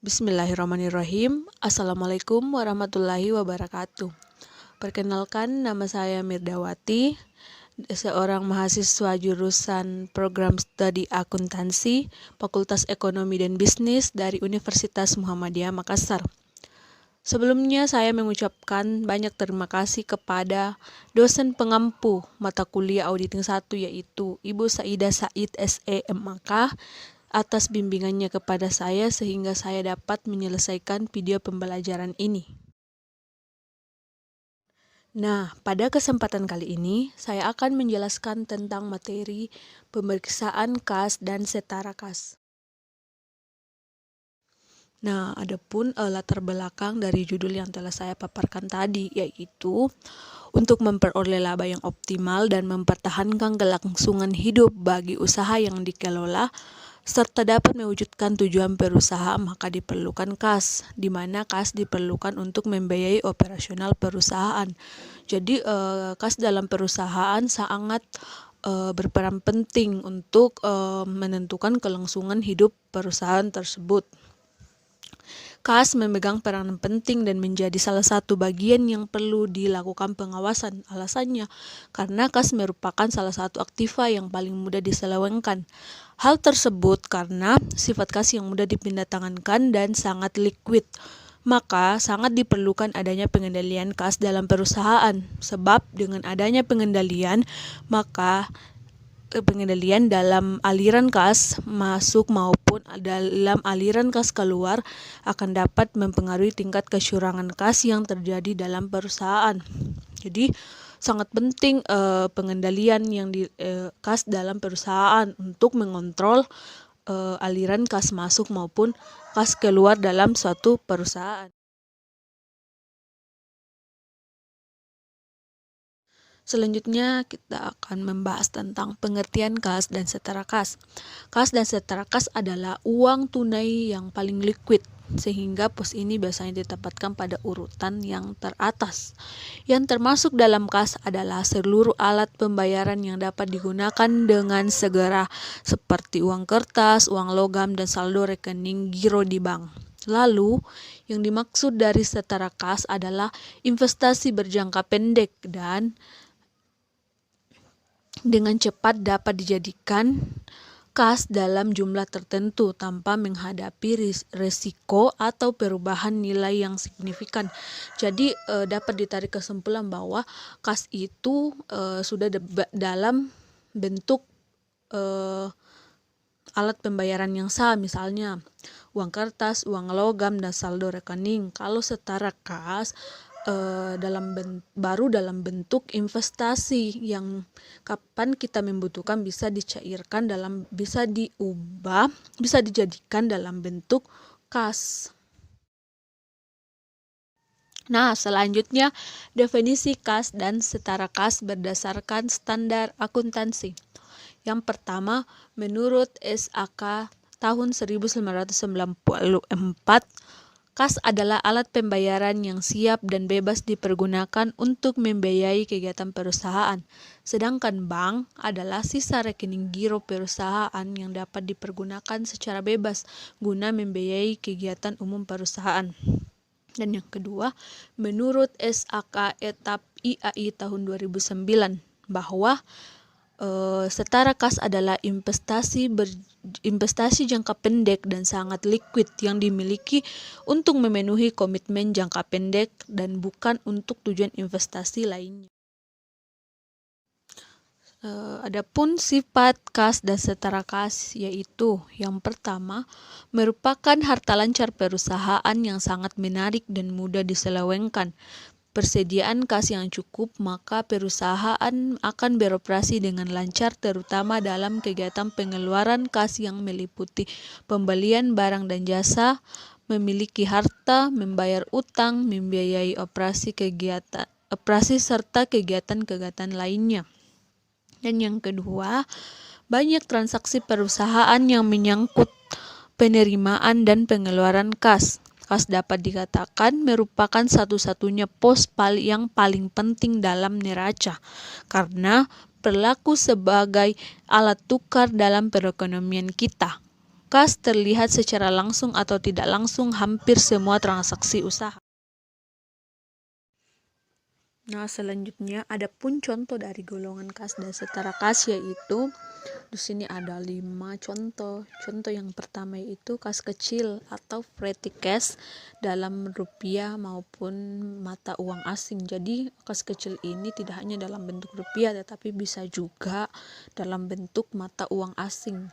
Bismillahirrahmanirrahim. Assalamualaikum warahmatullahi wabarakatuh. Perkenalkan, nama saya Mirdawati, seorang mahasiswa jurusan Program Studi Akuntansi, Fakultas Ekonomi dan Bisnis dari Universitas Muhammadiyah Makassar. Sebelumnya saya mengucapkan banyak terima kasih kepada dosen pengampu mata kuliah Auditing 1 yaitu Ibu Saidah Said SE MAK atas bimbingannya kepada saya sehingga saya dapat menyelesaikan video pembelajaran ini. Nah, pada kesempatan kali ini saya akan menjelaskan tentang materi pemeriksaan kas dan setara kas. Nah, adapun latar belakang dari judul yang telah saya paparkan tadi, yaitu untuk memperoleh laba yang optimal dan mempertahankan kelangsungan hidup bagi usaha yang dikelola, serta dapat mewujudkan tujuan perusahaan, maka diperlukan kas, di mana kas diperlukan untuk membiayai operasional perusahaan. Jadi, kas dalam perusahaan sangat berperan penting untuk menentukan kelangsungan hidup perusahaan tersebut. Kas memegang peranan penting dan menjadi salah satu bagian yang perlu dilakukan pengawasan. Alasannya, karena kas merupakan salah satu aktiva yang paling mudah diselewengkan. Hal tersebut karena sifat kas yang mudah dipindahtangankan dan sangat liquid. Maka sangat diperlukan adanya pengendalian kas dalam perusahaan. Sebab dengan adanya pengendalian, maka pengendalian dalam aliran kas masuk maupun dalam aliran kas keluar akan dapat mempengaruhi tingkat kecurangan kas yang terjadi dalam perusahaan. Jadi sangat penting pengendalian yang di kas dalam perusahaan untuk mengontrol aliran kas masuk maupun kas keluar dalam suatu perusahaan. Selanjutnya kita akan membahas tentang pengertian kas dan setara kas. Kas dan setara kas adalah uang tunai yang paling liquid, sehingga pos ini biasanya ditempatkan pada urutan yang teratas. Yang termasuk dalam kas adalah seluruh alat pembayaran yang dapat digunakan dengan segera, seperti uang kertas, uang logam, dan saldo rekening giro di bank. Lalu, yang dimaksud dari setara kas adalah investasi berjangka pendek dan dengan cepat dapat dijadikan kas dalam jumlah tertentu tanpa menghadapi risiko atau perubahan nilai yang signifikan. Jadi dapat ditarik kesimpulan bahwa kas itu sudah dalam bentuk alat pembayaran yang sah, misalnya uang kertas, uang logam, dan saldo rekening. Kalau setara kas baru dalam bentuk investasi yang kapan kita membutuhkan bisa dicairkan bisa diubah, bisa dijadikan dalam bentuk kas. Nah, selanjutnya definisi kas dan setara kas berdasarkan standar akuntansi. Yang pertama, menurut SAK tahun 1994, kas adalah alat pembayaran yang siap dan bebas dipergunakan untuk membiayai kegiatan perusahaan. Sedangkan bank adalah sisa rekening giro perusahaan yang dapat dipergunakan secara bebas guna membiayai kegiatan umum perusahaan. Dan yang kedua, menurut SAK Etap IAI tahun 2009, bahwa setara kas adalah investasi jangka pendek dan sangat liquid yang dimiliki untuk memenuhi komitmen jangka pendek dan bukan untuk tujuan investasi lainnya. Adapun sifat kas dan setara kas yaitu yang pertama, merupakan harta lancar perusahaan yang sangat menarik dan mudah diselewengkan. Persediaan kas yang cukup, maka perusahaan akan beroperasi dengan lancar, terutama dalam kegiatan pengeluaran kas yang meliputi pembelian barang dan jasa, memiliki harta, membayar utang, membiayai operasi serta kegiatan-kegiatan lainnya. Dan yang kedua, banyak transaksi perusahaan yang menyangkut penerimaan dan pengeluaran kas. Kas dapat dikatakan merupakan satu-satunya pos yang paling penting dalam neraca, karena berlaku sebagai alat tukar dalam perekonomian kita. Kas terlihat secara langsung atau tidak langsung hampir semua transaksi usaha. Nah, selanjutnya ada pun contoh dari golongan kas dan setara kas, yaitu di sini ada 5 contoh. Contoh yang pertama yaitu kas kecil atau petty cash dalam rupiah maupun mata uang asing. Jadi kas kecil ini tidak hanya dalam bentuk rupiah tetapi bisa juga dalam bentuk mata uang asing.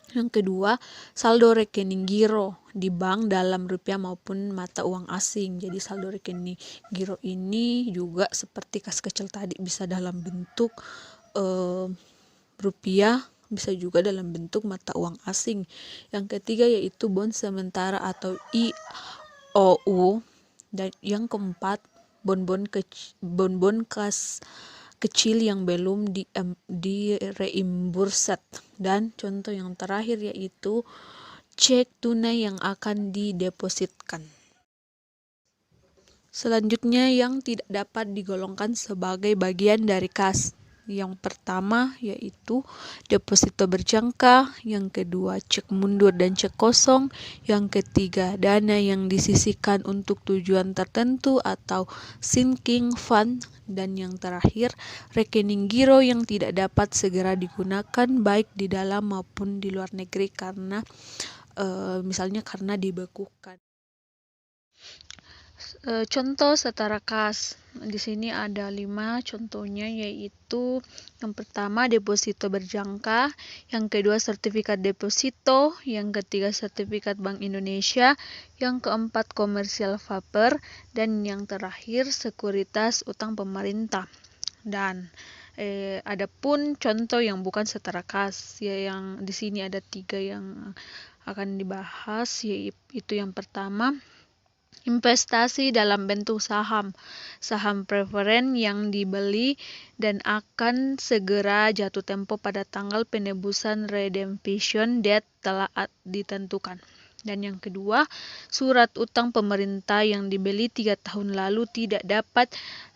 Yang kedua, saldo rekening giro di bank dalam rupiah maupun mata uang asing. Jadi saldo rekening giro ini juga seperti kas kecil tadi, bisa dalam bentuk rupiah, bisa juga dalam bentuk mata uang asing. Yang ketiga yaitu bond sementara atau IOU. Dan yang keempat, bon-bon kas kecil yang belum direimburset. Dan contoh yang terakhir yaitu cek tunai yang akan didepositkan. Selanjutnya yang tidak dapat digolongkan sebagai bagian dari kas. Yang pertama yaitu deposito berjangka, yang kedua cek mundur dan cek kosong, yang ketiga dana yang disisihkan untuk tujuan tertentu atau sinking fund, dan yang terakhir rekening giro yang tidak dapat segera digunakan baik di dalam maupun di luar negeri karena misalnya karena dibekukan. Contoh setara kas. Di sini ada 5 contohnya, yaitu yang pertama deposito berjangka, yang kedua sertifikat deposito, yang ketiga sertifikat Bank Indonesia, yang keempat komersial paper, dan yang terakhir sekuritas utang pemerintah. Dan ada pun contoh yang bukan setara kas, ya, yang di sini ada 3 yang akan dibahas, yaitu yang pertama investasi dalam bentuk saham preferen yang dibeli dan akan segera jatuh tempo pada tanggal penebusan redemption date telah ditentukan. Dan yang kedua, surat utang pemerintah yang dibeli 3 tahun lalu tidak dapat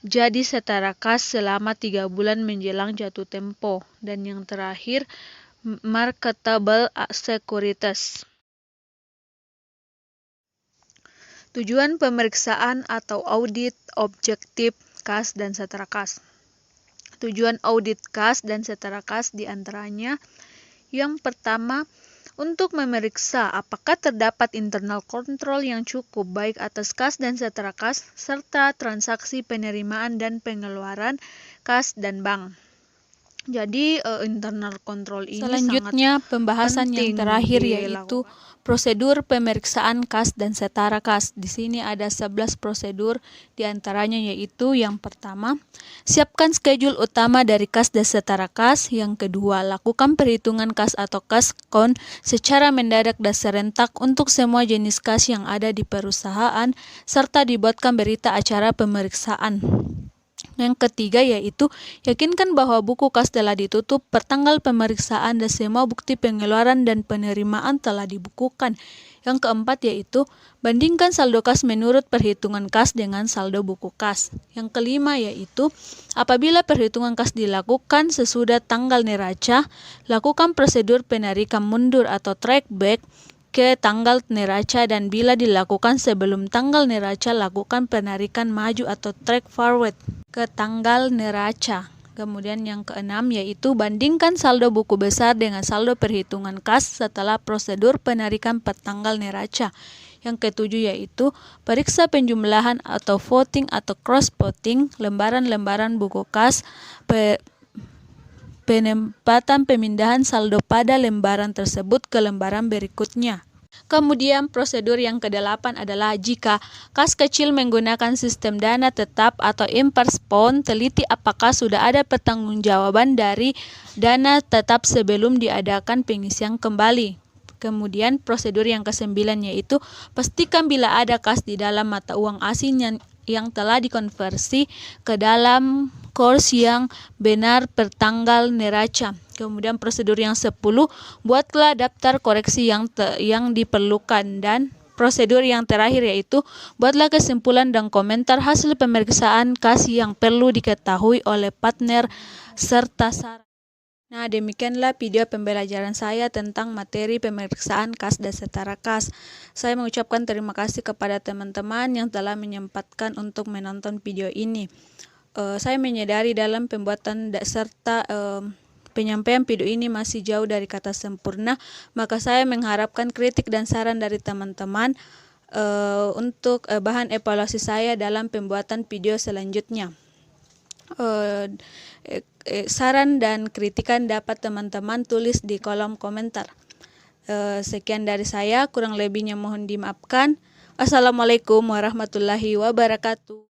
jadi setara kas selama 3 bulan menjelang jatuh tempo. Dan yang terakhir, marketable securities. Tujuan pemeriksaan atau audit objektif kas dan setara kas. Tujuan audit kas dan setara kas diantaranya yang pertama, untuk memeriksa apakah terdapat internal control yang cukup baik atas kas dan setara kas serta transaksi penerimaan dan pengeluaran kas dan bank. Jadi internal control ini selanjutnya pembahasan yang terakhir yaitu prosedur pemeriksaan kas dan setara kas. Di sini ada 11 prosedur, diantaranya yaitu yang pertama, siapkan schedule utama dari kas dan setara kas. Yang kedua, lakukan perhitungan kas atau kas count secara mendadak dan serentak untuk semua jenis kas yang ada di perusahaan serta dibuatkan berita acara pemeriksaan. Yang ketiga yaitu yakinkan bahwa buku kas telah ditutup pertanggal pemeriksaan dan semua bukti pengeluaran dan penerimaan telah dibukukan. Yang keempat yaitu bandingkan saldo kas menurut perhitungan kas dengan saldo buku kas. Yang kelima yaitu apabila perhitungan kas dilakukan sesudah tanggal neraca, lakukan prosedur penarikan mundur atau track back ke tanggal neraca, dan bila dilakukan sebelum tanggal neraca, lakukan penarikan maju atau track forward ke tanggal neraca. Kemudian yang keenam yaitu bandingkan saldo buku besar dengan saldo perhitungan kas setelah prosedur penarikan per tanggal neraca. Yang ketujuh yaitu periksa penjumlahan atau voting atau cross voting lembaran-lembaran buku kas, penempatan pemindahan saldo pada lembaran tersebut ke lembaran berikutnya. Kemudian prosedur yang ke-8 adalah jika kas kecil menggunakan sistem dana tetap atau imperspawn, teliti apakah sudah ada pertanggungjawaban dari dana tetap sebelum diadakan pengisian kembali. Kemudian prosedur yang ke-9 yaitu pastikan bila ada kas di dalam mata uang asing yang telah dikonversi ke dalam kurs yang benar per tanggal neraca. Kemudian prosedur yang 10, buatlah daftar koreksi yang diperlukan. Dan prosedur yang terakhir yaitu buatlah kesimpulan dan komentar hasil pemeriksaan kas yang perlu diketahui oleh partner serta saran. Nah, demikianlah video pembelajaran saya tentang materi pemeriksaan kas dan setara kas. Saya mengucapkan terima kasih kepada teman-teman yang telah menyempatkan untuk menonton video ini. Saya menyadari dalam pembuatan serta penyampaian video ini masih jauh dari kata sempurna, maka saya mengharapkan kritik dan saran dari teman-teman untuk bahan evaluasi saya dalam pembuatan video selanjutnya. Saran dan kritikan dapat teman-teman tulis di kolom komentar. Sekian dari saya, kurang lebihnya mohon dimaafkan. Assalamualaikum warahmatullahi wabarakatuh.